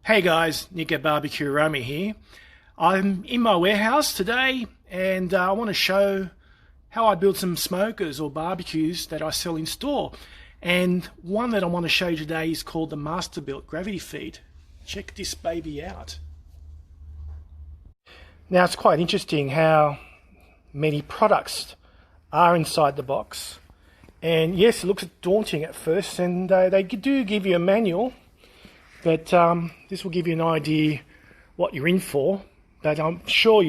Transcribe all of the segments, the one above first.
Hey guys, Nick at Barbecue Romy here. I'm in my warehouse today and I want to show how I build some smokers or barbecues that I sell in store. And one that I want to show you today is called the Masterbuilt Gravity Feed. Check this baby out. Now it's quite interesting how many products are inside the box. And yes, it looks daunting at first, and they do give you a manual. But this will give you an idea what you're in for. But I'm sure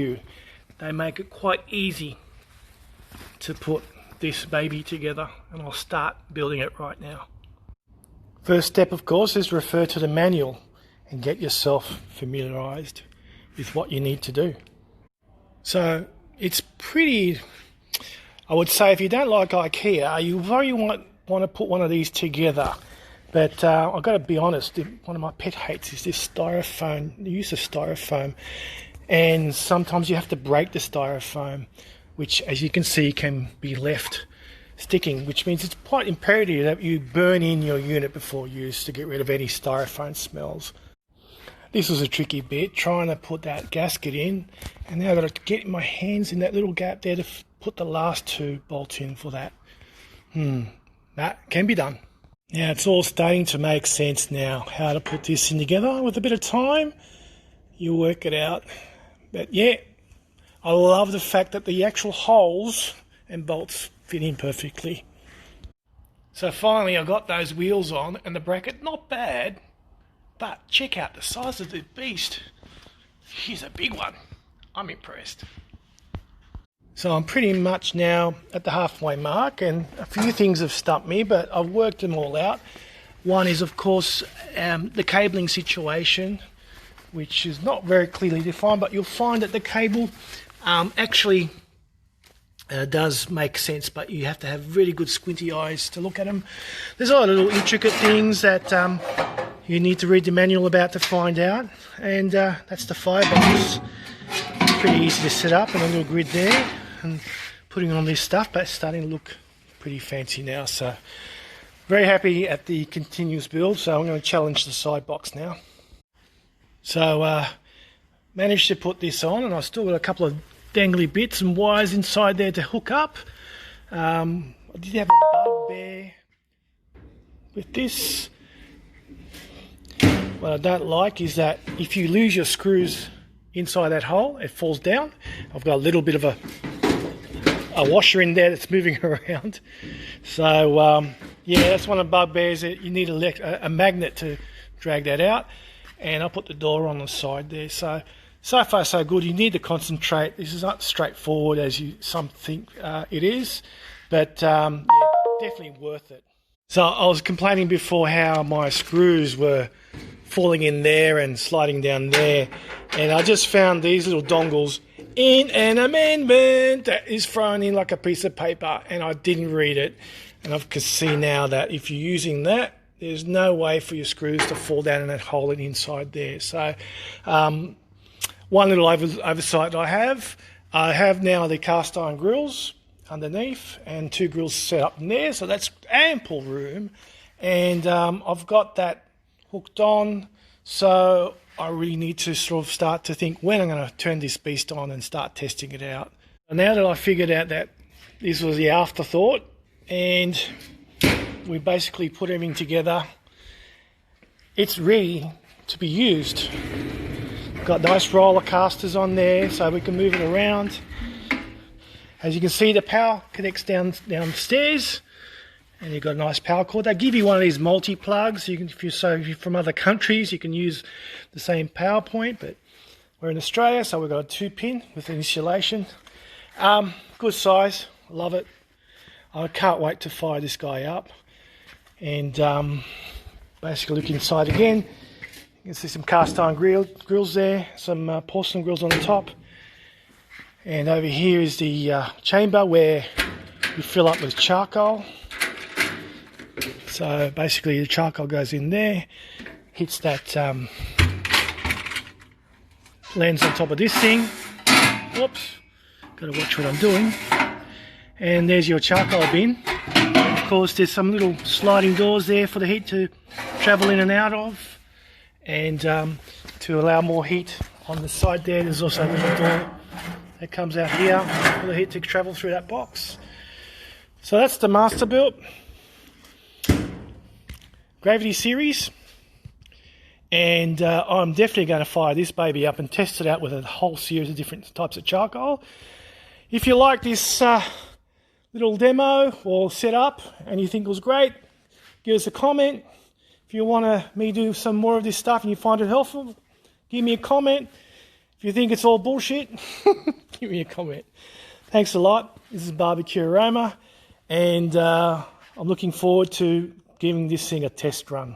they make it quite easy to put this baby together, and I'll start building it right now. First step, of course, is refer to the manual and get yourself familiarized with what you need to do. So it's pretty, I would say, if you don't like IKEA, you very want to put one of these together. But I've got to be honest, one of my pet hates is this styrofoam, the use of styrofoam. And sometimes you have to break the styrofoam, which, as you can see, can be left sticking, which means it's quite imperative that you burn in your unit before use to get rid of any styrofoam smells. This was a tricky bit, trying to put that gasket in, and now I've got to get my hands in that little gap there to put the last two bolts in for that. That can be done. Now it's all starting to make sense now, how to put this in together. With a bit of time, you'll work it out. But yeah, I love the fact that the actual holes and bolts fit in perfectly. So finally I got those wheels on, and the bracket, not bad, but check out the size of the beast. He's a big one. I'm impressed. So I'm pretty much now at the halfway mark, and a few things have stumped me, but I've worked them all out. One is, of course, the cabling situation, which is not very clearly defined, but you'll find that the cable actually does make sense, but you have to have really good squinty eyes to look at them. There's a lot of little intricate things that you need to read the manual about to find out, and that's the firebox. Pretty easy to set up, and a little grid there, and putting on this stuff, but it's starting to look pretty fancy now. So very happy at the continuous build. So I'm going to challenge the side box now. So managed to put this on, and I've still got a couple of dangly bits and wires inside there to hook up. I did have a bugbear with this. What I don't like is that if you lose your screws inside that hole, it falls down. I've got a little bit of a washer in there that's moving around. So yeah, that's one of the bugbears. That you need a magnet to drag that out. And I'll put the door on the side there. So far so good. You need to concentrate. This is not straightforward as some think it is, but yeah, definitely worth it. So I was complaining before how my screws were falling in there and sliding down there, and I just found these little dongles in an amendment that is thrown in like a piece of paper, and I didn't read it, and I can see now that if you're using that, there's no way for your screws to fall down in that hole inside there. So one little oversight I have now the cast iron grills underneath and two grills set up in there, so that's ample room, and I've got that hooked on, so I really need to sort of start to think when I'm going to turn this beast on and start testing it out. And now that I figured out that this was the afterthought, and we basically put everything together, it's ready to be used. Got nice roller casters on there so we can move it around. As you can see, the power connects downstairs, and you've got a nice power cord. They give you one of these multi-plugs. If you're from other countries, you can use the same power point, but we're in Australia, so we've got a 2-pin with an insulation. Good size, love it. I can't wait to fire this guy up. And basically look inside again. You can see some cast iron grills there, some porcelain grills on the top. And over here is the chamber where you fill up with charcoal. So basically the charcoal goes in there, hits that lands on top of this thing. Whoops, got to watch what I'm doing. And there's your charcoal bin. Of course, there's some little sliding doors there for the heat to travel in and out of. and to allow more heat on the side there. There's also a little door that comes out here for the heat to travel through that box. So that's the Masterbuilt Gravity Series, and I'm definitely going to fire this baby up and test it out with a whole series of different types of charcoal. If you like this little demo or setup and you think it was great, give us a comment. If you want me to do some more of this stuff and you find it helpful, give me a comment. If you think it's all bullshit, give me a comment. Thanks a lot. This is Barbecue Aroma, and I'm looking forward to giving this thing a test run.